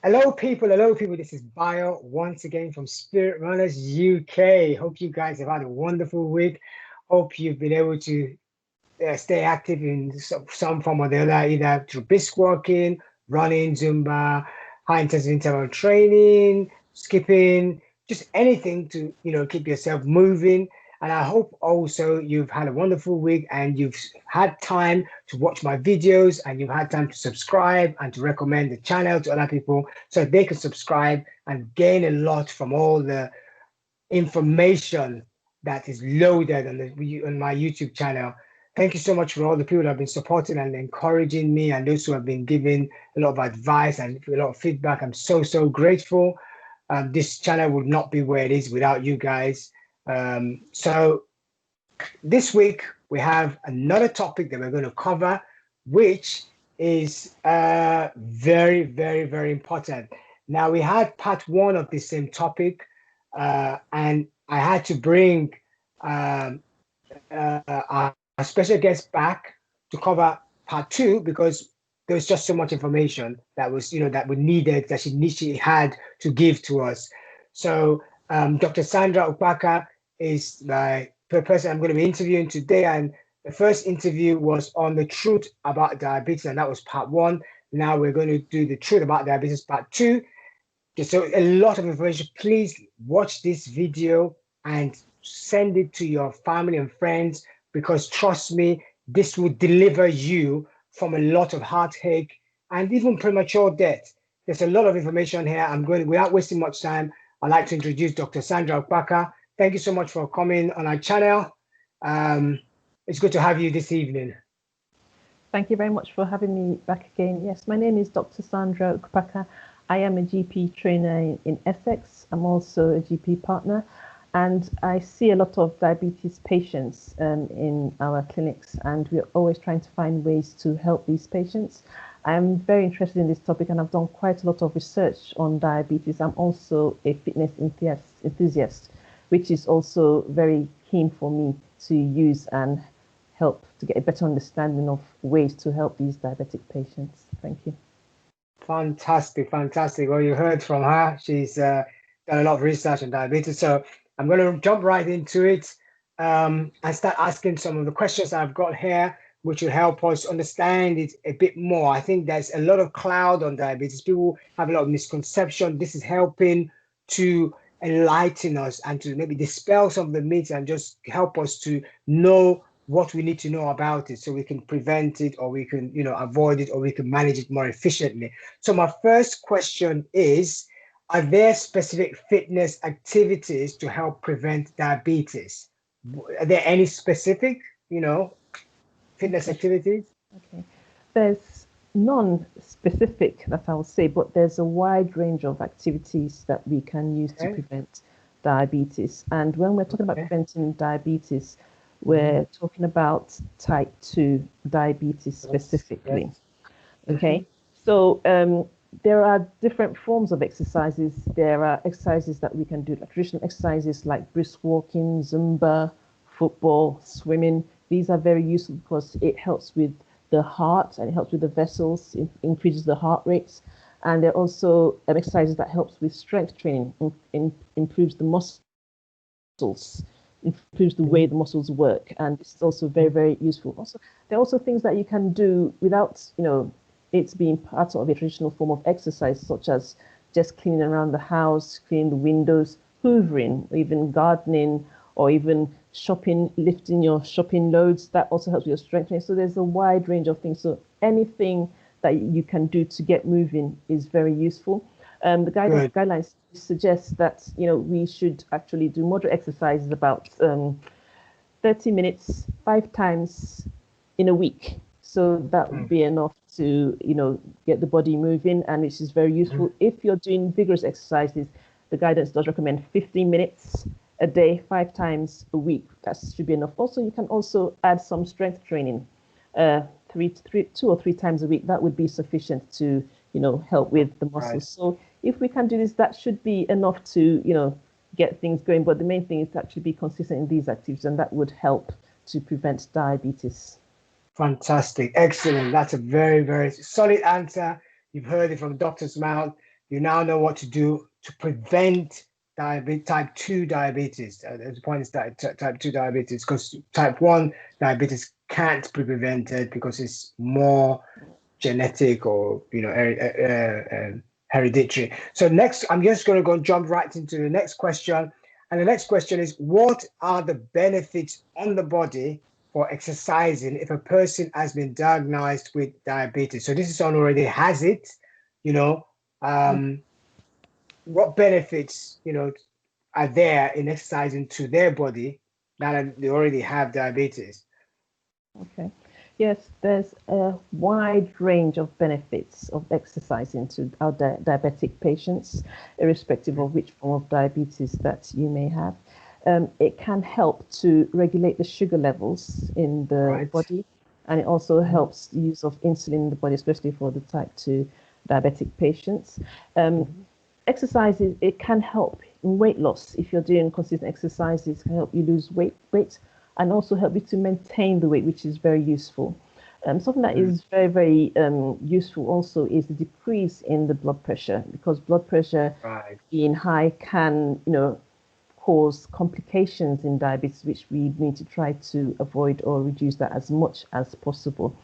Hello people. This is Bio once again from Spirit Runners UK. Hope you guys have had a wonderful week. Hope you've been able to stay active in some form or the other, either through brisk walking, running, Zumba, high intensity interval training, skipping, just anything to keep yourself moving. And I hope also you've had a wonderful week and you've had time to watch my videos and you've had time to subscribe and to recommend the channel to other people so they can subscribe and gain a lot from all the information that is loaded on my YouTube channel. Thank you so much for all the people that have been supporting and encouraging me, and those who have been giving a lot of advice and a lot of feedback. I'm so grateful. This channel would not be where it is without you guys. So this week we have another topic that we're going to cover, which is very important. Now we had part one of the same topic, and I had to bring um, our special guest back to cover part two because there was just so much information that was, that we needed that she had to give to us. So Dr. Sandra Upaka is the person I'm going to be interviewing today, and the first interview was on the truth about diabetes, and that was part one. Now we're going to do the truth about diabetes part two. So a lot of information. Please watch this video and send it to your family and friends because trust me, this will deliver you from a lot of heartache and even premature death. There's a lot of information here. I'm going, without wasting much time, I'd like to introduce Dr. Sandra Okpaka. Thank you so much for coming on our channel. It's good to have you this evening. Thank you very much for having me back again. Yes, my name is Dr. Sandra Ukpaka. I am a GP trainer in Essex. I'm also a GP partner, and I see a lot of diabetes patients in our clinics, and we're always trying to find ways to help these patients. I'm very interested in this topic, and I've done quite a lot of research on diabetes. I'm also a fitness enthusiast, which is also very keen for me to use and help to get a better understanding of ways to help these diabetic patients. Thank you. Fantastic. Well, you heard from her. She's done a lot of research on diabetes. So I'm going to jump right into it and start asking some of the questions I've got here, which will help us understand it a bit more. I think there's a lot of cloud on diabetes. People have a lot of misconception. This is helping to enlighten us and to maybe dispel some of the myths and just help us to know what we need to know about it so we can prevent it or we can avoid it or we can manage it more efficiently. So my first question is, are there specific fitness activities to help prevent diabetes? Are there any specific fitness activities? Okay. There's none specific that I'll say, but there's a wide range of activities that we can use to prevent diabetes. And when we're talking about preventing diabetes, we're talking about type 2 diabetes specifically. Okay, so there are different forms of exercises. There are exercises that we can do, like traditional exercises like brisk walking, Zumba, football, swimming. These are very useful because it helps with the heart and it helps with the vessels, it increases the heart rates. And there are also exercises that helps with strength training, improves the muscles, improves the way the muscles work, and it's also very useful. Also, there are also things that you can do without it's being part of a traditional form of exercise, such as just cleaning around the house, cleaning the windows, hoovering, or even gardening, or even shopping, lifting your shopping loads. That also helps with your strength training. So there's a wide range of things. So anything that you can do to get moving is very useful. The guidelines suggest that we should actually do moderate exercises about 30 minutes 5 times in a week. So that would be enough to get the body moving, and which is very useful. If you're doing vigorous exercises, the guidance does recommend 15 minutes a day 5 times a week. That should be enough. Also, you can also add some strength training 2 or 3 times a week. That would be sufficient to help with the muscles. So if we can do this, that should be enough to get things going. But the main thing is to actually be consistent in these activities, and that would help to prevent diabetes. Fantastic. Excellent. That's a very solid answer. You've heard it from the doctor's mouth. you now know what to do to prevent type 2 diabetes. The point is that type 2 diabetes, because type 1 diabetes can't be prevented because it's more genetic or hereditary. So next, I'm just going to go and jump right into the next question. And the next question is, what are the benefits on the body for exercising if a person has been diagnosed with diabetes? So this is someone who already has it, you know, what benefits, are there in exercising to their body now that they already have diabetes? Okay. Yes, there's a wide range of benefits of exercising to our diabetic patients, irrespective of which form of diabetes that you may have. It can help to regulate the sugar levels in the body, and it also helps the use of insulin in the body, especially for the type 2 diabetic patients. Exercises, it can help in weight loss. If you're doing consistent exercises, it can help you lose weight and also help you to maintain the weight, which is very useful. Something that is very, very useful also is the decrease in the blood pressure, because blood pressure being high can, cause complications in diabetes, which we need to try to avoid or reduce that as much as possible.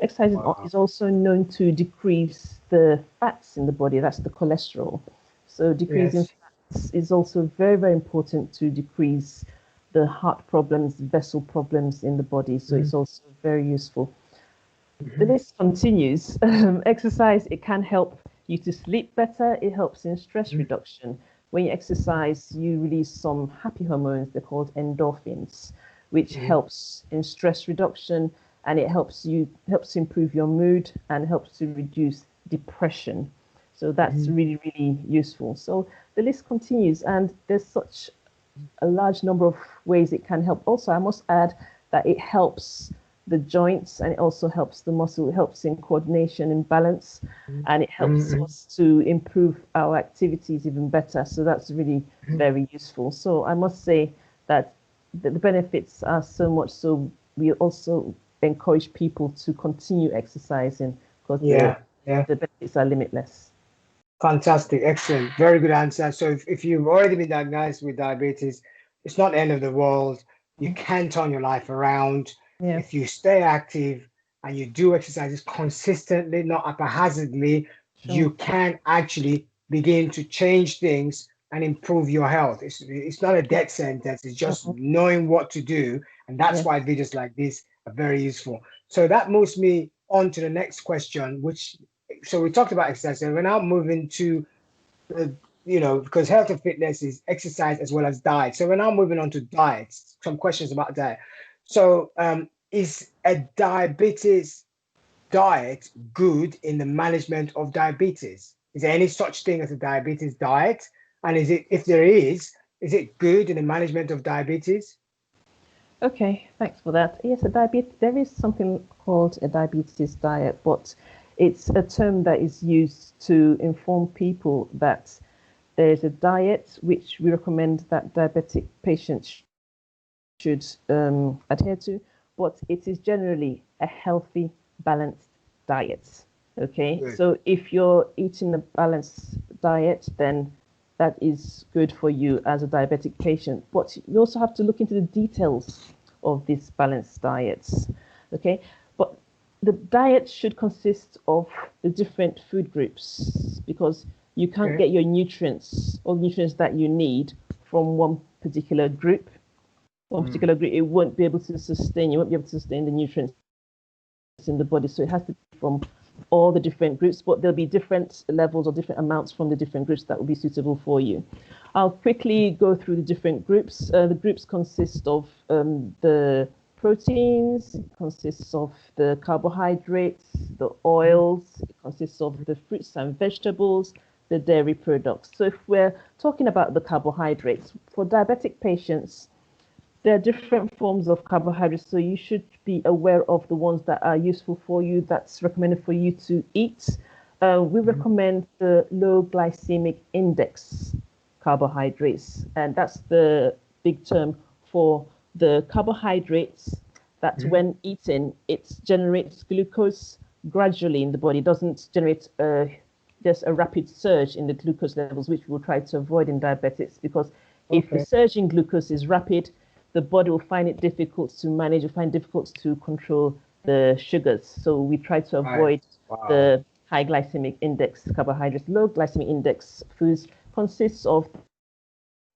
Exercise is also known to decrease the fats in the body, that's the cholesterol. So decreasing fats is also very, very important to decrease the heart problems, vessel problems in the body. So it's also very useful. The list continues. Exercise, it can help you to sleep better. It helps in stress reduction. When you exercise, you release some happy hormones. They're called endorphins, which helps in stress reduction, and it helps improve your mood and helps to reduce depression. So that's really, really useful. So the list continues, and there's such a large number of ways it can help. Also, I must add that it helps the joints and it also helps the muscle. It helps in coordination and balance, and it helps us to improve our activities even better. So that's really very useful. So I must say that the benefits are so much. So we also encourage people to continue exercising because the benefits are limitless. Fantastic, excellent, very good answer. So if you've already been diagnosed with diabetes, it's not the end of the world. You can turn your life around if you stay active and you do exercises consistently, not haphazardly. You can actually begin to change things and improve your health. It's not a death sentence. It's just knowing what to do, and that's why videos like this are very useful. So that moves me on to the next question, which. So we talked about exercise, and we're now moving to, because health and fitness is exercise as well as diet. So we're now moving on to diets. Some questions about diet. So is a diabetes diet good in the management of diabetes? Is there any such thing as a diabetes diet? And if there is it good in the management of diabetes? Okay, thanks for that. Yes, there is something called a diabetes diet, but it's a term that is used to inform people that there's a diet which we recommend that diabetic patients should adhere to, but it is generally a healthy, balanced diet. Okay, so if you're eating a balanced diet, then that is good for you as a diabetic patient. But you also have to look into the details of these balanced diets. Okay, but the diet should consist of the different food groups, because you can't get your nutrients or nutrients that you need from one particular group. It won't be able to sustain. You won't be able to sustain the nutrients in the body. So it has to be from all the different groups, but there'll be different levels or different amounts from the different groups that will be suitable for you. I'll quickly go through the different groups. The groups consist of the proteins, it consists of the carbohydrates, the oils, it consists of the fruits and vegetables, the dairy products. So if we're talking about the carbohydrates, for diabetic patients, there are different forms of carbohydrates, so you should be aware of the ones that are useful for you, that's recommended for you to eat. We recommend the low glycemic index carbohydrates, and that's the big term for the carbohydrates that when eaten, it generates glucose gradually in the body. It doesn't generate there's a rapid surge in the glucose levels, which we'll try to avoid in diabetics, because if the surge in glucose is rapid, the body will find it difficult to manage, will find it difficult to control the sugars. So we try to avoid the high glycemic index carbohydrates. Low glycemic index foods consists of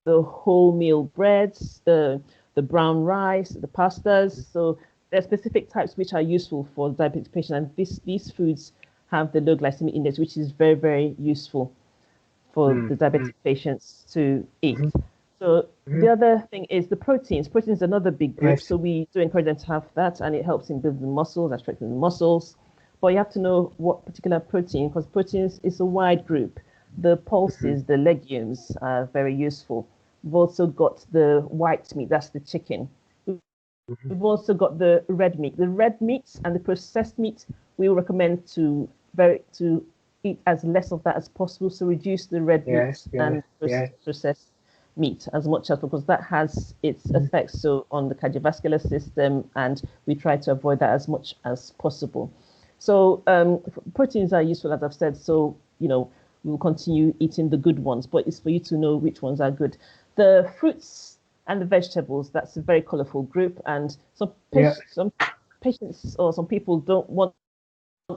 the wholemeal breads, the brown rice, the pastas. So there are specific types which are useful for diabetic patients, and these foods have the low glycemic index, which is very, very useful for the diabetic patients to eat. So the other thing is the proteins. Protein is another big group, so we do encourage them to have that, and it helps in building muscles and strengthening the muscles. But you have to know what particular protein, because proteins is a wide group. The pulses, the legumes are very useful. We've also got the white meat, that's the chicken. We've also got the red meat. The red meats and the processed meat, we recommend to eat as less of that as possible. So reduce the red meat and processed meat as much as, because that has its effects on the cardiovascular system, and we try to avoid that as much as possible. So proteins are useful, as I've said. So we'll continue eating the good ones, but it's for you to know which ones are good. The fruits and the vegetables, that's a very colorful group, and some patients or some people don't want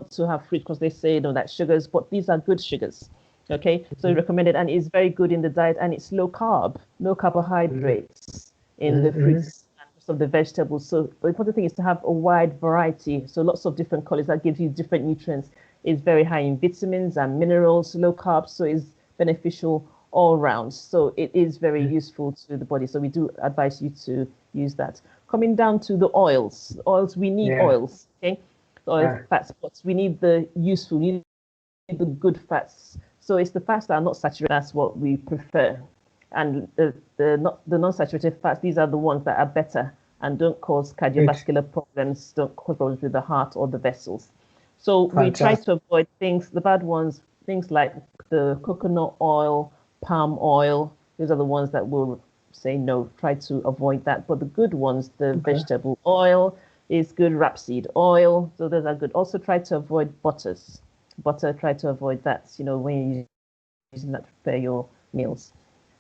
to have fruit because they say that's sugars, but these are good sugars. Okay, so recommended, and it's very good in the diet, and it's low carbohydrates in the fruits and most of the vegetables. So the important thing is to have a wide variety, so lots of different colors that gives you different nutrients. It's very high in vitamins and minerals, low carbs, so it's beneficial all round. So it is very useful to the body. So we do advise you to use that. Coming down to the oils, we need oils. Okay, oils, fats, but we need the useful, we need the good fats. So it's the fats that are not saturated. That's what we prefer. And the non-saturated fats, these are the ones that are better and don't cause cardiovascular problems, don't cause problems with the heart or the vessels. So we try to avoid the bad ones, things like the coconut oil, palm oil. These are the ones that will say no, try to avoid that. But the good ones, the vegetable oil is good, rapeseed oil. So those are good. Also try to avoid butters. Try to avoid that, when you're using that to prepare your meals.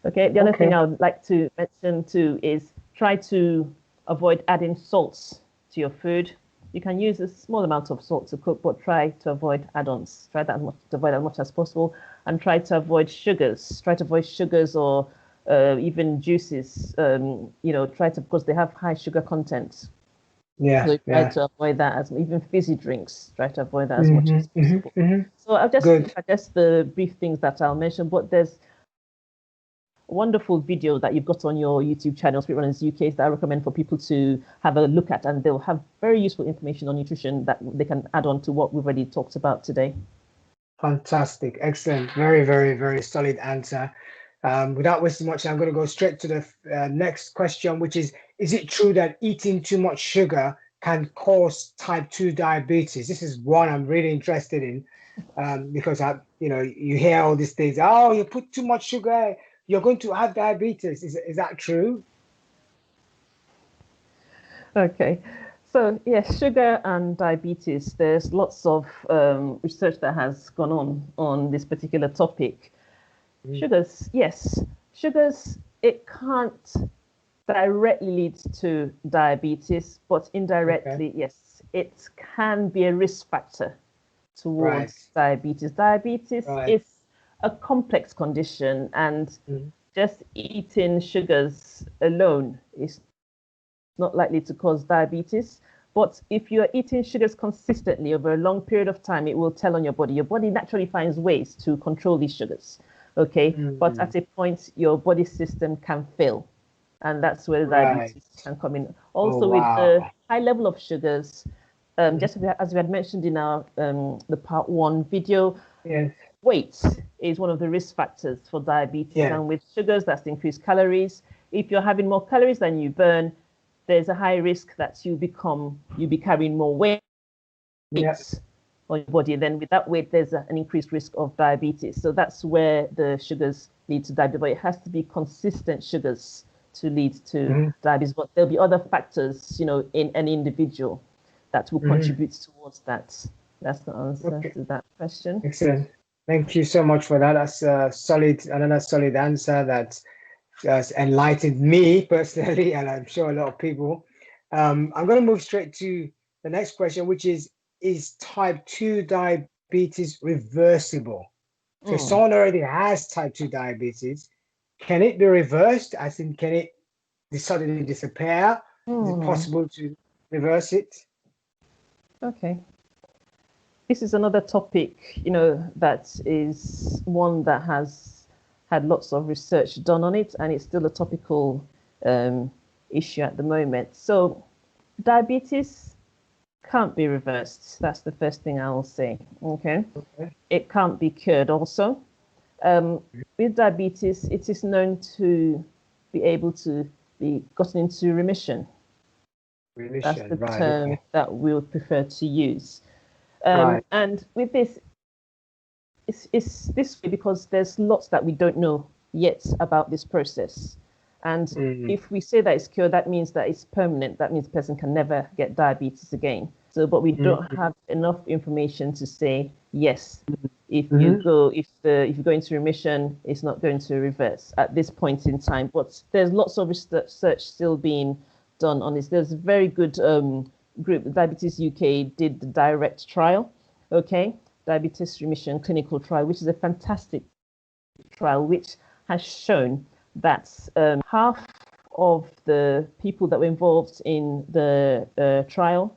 Okay, the other thing I would like to mention too is try to avoid adding salts to your food. You can use a small amount of salt to cook, but try to avoid add-ons. Try to avoid as much as possible, and try to avoid sugars. Try to avoid sugars or even juices. Because they have high sugar content. So try to avoid that, even fizzy drinks. Try to avoid that as much as possible. So I'll just suggest the brief things that I'll mention, but there's a wonderful video that you've got on your YouTube channel, Spirit Runners UK, that I recommend for people to have a look at, and they'll have very useful information on nutrition that they can add on to what we've already talked about today. Fantastic, excellent, very, very, very solid answer. Without wasting much time, I'm going to go straight to the next question, which is it true that eating too much sugar can cause type 2 diabetes? This is one I'm really interested in, because you hear all these things. Oh, you put too much sugar, you're going to have diabetes. Is that true? Okay. So yes, sugar and diabetes, there's lots of research that has gone on this particular topic. Sugars, yes. Sugars, it can't directly lead to diabetes, but indirectly, yes, it can be a risk factor towards diabetes. Diabetes is a complex condition, and just eating sugars alone is not likely to cause diabetes. But if you're eating sugars consistently over a long period of time, it will tell on your body. Your body naturally finds ways to control these sugars. Okay, but at a point, your body system can fail, and that's where diabetes can come in. Also, with the high level of sugars, just as we had mentioned in our the part 1 video, weight is one of the risk factors for diabetes. And with sugars, that's increased calories. If you're having more calories than you burn, there's a high risk that you'll be carrying more weight on your body. Then with that weight, there's an increased risk of diabetes. So that's where the sugars lead to diabetes. But it has to be consistent sugars to lead to diabetes. But there'll be other factors, in an individual that will contribute towards that. That's the answer to that question. Excellent. Thank you so much for that. That's another solid answer that has enlightened me personally, and I'm sure a lot of people. I'm going to move straight to the next question, which is type 2 diabetes reversible? So if Mm. someone already has type 2 diabetes, can it be reversed? I think, can it suddenly disappear? Is it Mm. possible to reverse it? Okay. This is another topic, that is one that has had lots of research done on it, and it's still a topical um, issue at the moment. So, diabetes can't be reversed. That's the first thing I will say. Okay. Okay. It can't be cured also. With diabetes, it is known to be able to be gotten into remission. That's the Remission, right, term okay. that we would prefer to use. Right. And with this, it's this way because there's lots that we don't know yet about this process. And Mm, if we say that it's cured, that means that it's permanent. That means the person can never get diabetes again. So, but we don't mm, have enough information to say yes. If you mm, go, if you go into remission, it's not going to reverse at this point in time. But there's lots of research still being done on this. There's a very good group, Diabetes UK, did the direct trial. Okay, diabetes remission clinical trial, which is a fantastic trial, which has shown that half of the people that were involved in the trial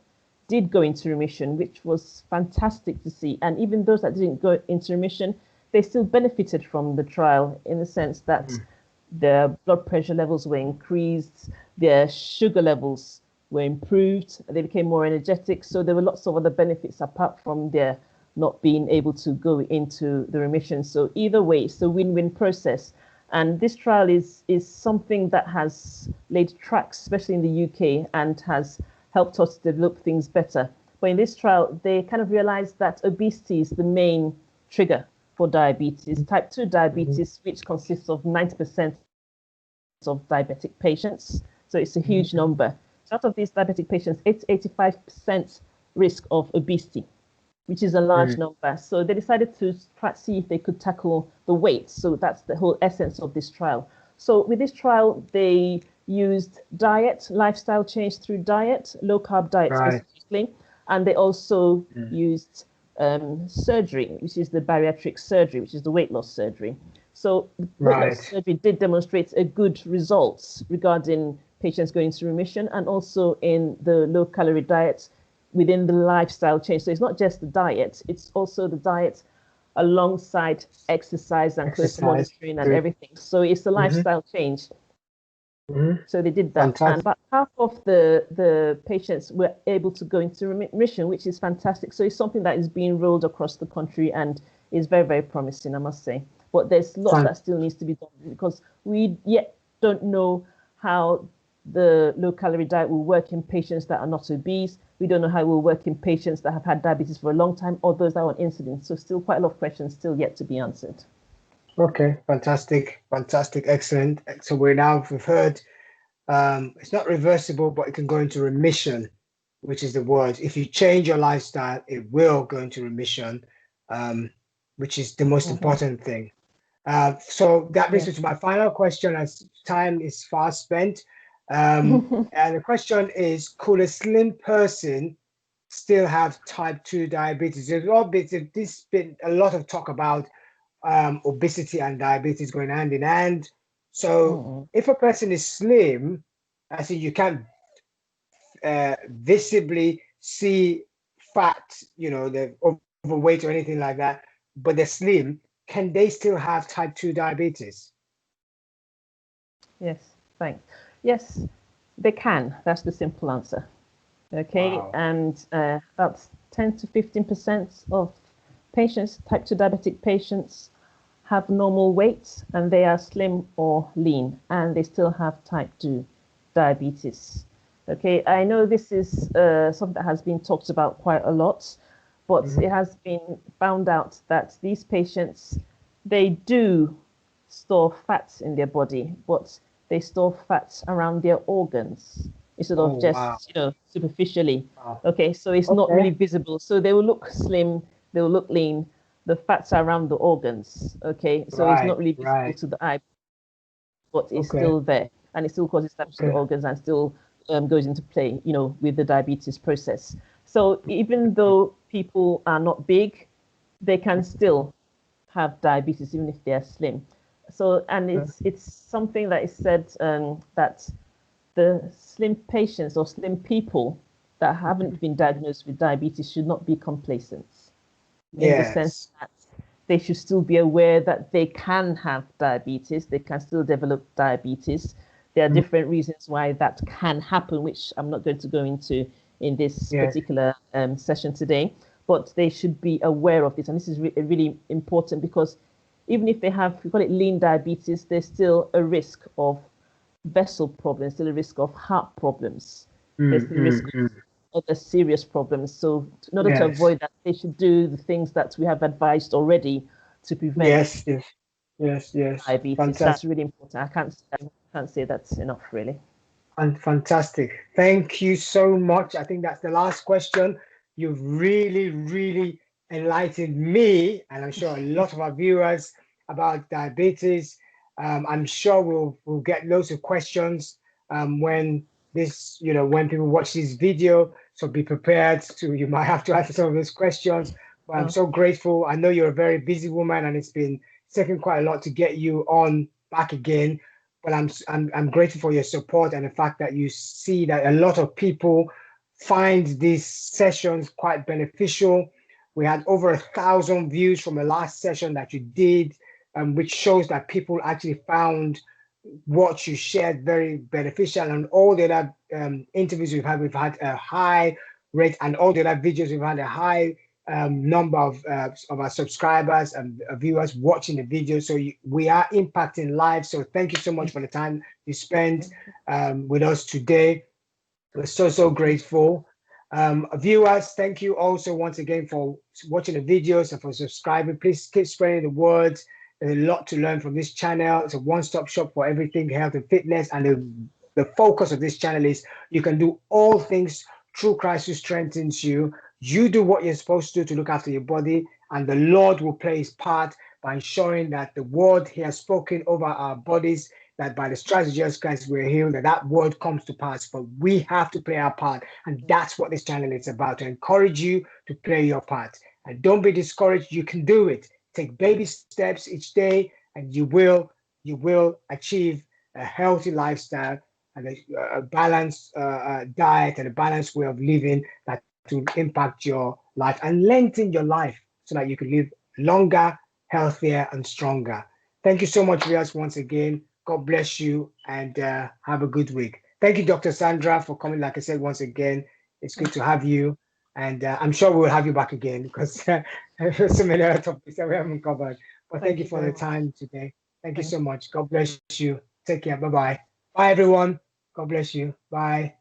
did go into remission, which was fantastic to see. And even those that didn't go into remission, they still benefited from the trial in the sense that mm. their blood pressure levels were increased, their sugar levels were improved, they became more energetic. So there were lots of other benefits apart from their not being able to go into the remission. So either way, it's a win-win process. And this trial is something that has laid tracks, especially in the UK, and has helped us develop things better. But in this trial, they kind of realized that obesity is the main trigger for diabetes, type 2 Mhm, diabetes, which consists of 90% of diabetic patients. So it's a mhm, huge number. So out of these diabetic patients, it's 85% risk of obesity, which is a large mm. number. So they decided to try to see if they could tackle the weight. So that's the whole essence of this trial. So with this trial, they used diet, lifestyle change through diet, low carb diet Right. specifically, and they also Mm. used surgery, which is the bariatric surgery, which is the weight loss surgery. So the weight loss Right. surgery did demonstrate a good results regarding patients going into remission and also in the low calorie diet within the lifestyle change. So it's not just the diet, it's also the diet alongside exercise and close Exercise. monitoring and Good. everything. So it's a Hmm. lifestyle change. Hmm. So they did that. And Fantastic. about half of the patients were able to go into remission, which is fantastic. So it's something that is being rolled across the country and is very, very promising, I must say. But there's lots Fan- that still needs to be done because we yet don't know how the low calorie diet will work in patients that are not obese. We don't know how it will work in patients that have had diabetes for a long time or those that are on insulin. So still quite a lot of questions still yet to be answered. Okay, fantastic, fantastic, excellent. So we've heard it's not reversible, but it can go into remission, which is the word. If you change your lifestyle, it will go into remission, um, which is the most Mm-hmm. important thing. So that brings Yeah. me to my final question as time is fast spent. Um, and the question is, could a slim person still have type 2 diabetes? There's been a lot of talk about obesity and diabetes going hand in hand. So Mm-hmm. if a person is slim, I see you can't visibly see fat, they're overweight or anything like that, but they're slim, can they still have type 2 diabetes? Yes, thanks. Yes, they can. That's the simple answer. Okay, Wow. and about 10 to 15% of patients, type 2 diabetic patients, have normal weight and they are slim or lean and they still have type 2 diabetes. Okay, I know this is something that has been talked about quite a lot, but Mhm. it has been found out that these patients, they do store fats in their body, but they store fats around their organs instead of Oh, wow. just, superficially. Wow. Okay, so it's not really Okay. visible. So they will look slim, they will look lean, the fats are around the organs. Okay, so it's not Right, really visible right. to the eye, but it's Okay, still there, and it still causes damage to the okay. organs and still goes into play, with the diabetes process. So even though people are not big, they can still have diabetes even if they are slim. So, and it's something that is said that the slim patients or slim people that haven't been diagnosed with diabetes should not be complacent, in the sense Yes. that they should still be aware that they can have diabetes, they can still develop diabetes. There are Mm, different reasons why that can happen, which I'm not going to go into in this yes. particular session today, but they should be aware of this. And this is really important because even if they have, we call it lean diabetes, there's still a risk of vessel problems, still a risk of heart problems. There's Mm, still a mm, risk mm. of other serious problems. So in order to Yes. avoid that, they should do the things that we have advised already to prevent Yes, yes, yes, yes. diabetes. That's Fantastic. really important. I can't say that's enough, really. Fantastic. Thank you so much. I think that's the last question. You've really, really enlightened me, and I'm sure a lot of our viewers about diabetes. I'm sure we'll get loads of questions when when people watch this video. So be prepared to, you might have to answer some of those questions. But I'm Oh, so grateful. I know you're a very busy woman, and it's been taking quite a lot to get you on back again, but I'm grateful for your support and the fact that you see that a lot of people find these sessions quite beneficial. We had over 1,000 views from the last session that you did, which shows that people actually found what you shared very beneficial. And all the other interviews we've had a high rate, and all the other videos we've had a high number of our subscribers and viewers watching the video. So we are impacting lives. So thank you so much for the time you spent with us today. We're so, so grateful. Viewers, thank you also once again for watching the videos and for subscribing. Please keep spreading the words. There's a lot to learn from this channel. It's a one-stop shop for everything health and fitness. And the focus of this channel is you can do all things through Christ who strengthens you. You do what you're supposed to do to look after your body, and the Lord will play his part by ensuring that the word he has spoken over our bodies, that by the stripes of Jesus Christ we're healed, that word comes to pass. But we have to play our part, and that's what this channel is about, to encourage you to play your part. And don't be discouraged. You can do it. Take baby steps each day, and you will achieve a healthy lifestyle and a balanced diet and a balanced way of living that will impact your life and lengthen your life so that you can live longer, healthier, and stronger. Thank you so much, viewers, once again. God bless you, and have a good week. Thank you, Dr. Sandra, for coming. Like I said, once again, it's good to have you. And I'm sure we'll have you back again because there's so many other topics that we haven't covered. But thank thank you you for very the much. time today. Thank you Thank so much. God bless you. Take care. Bye-bye. Bye, everyone. God bless you. Bye.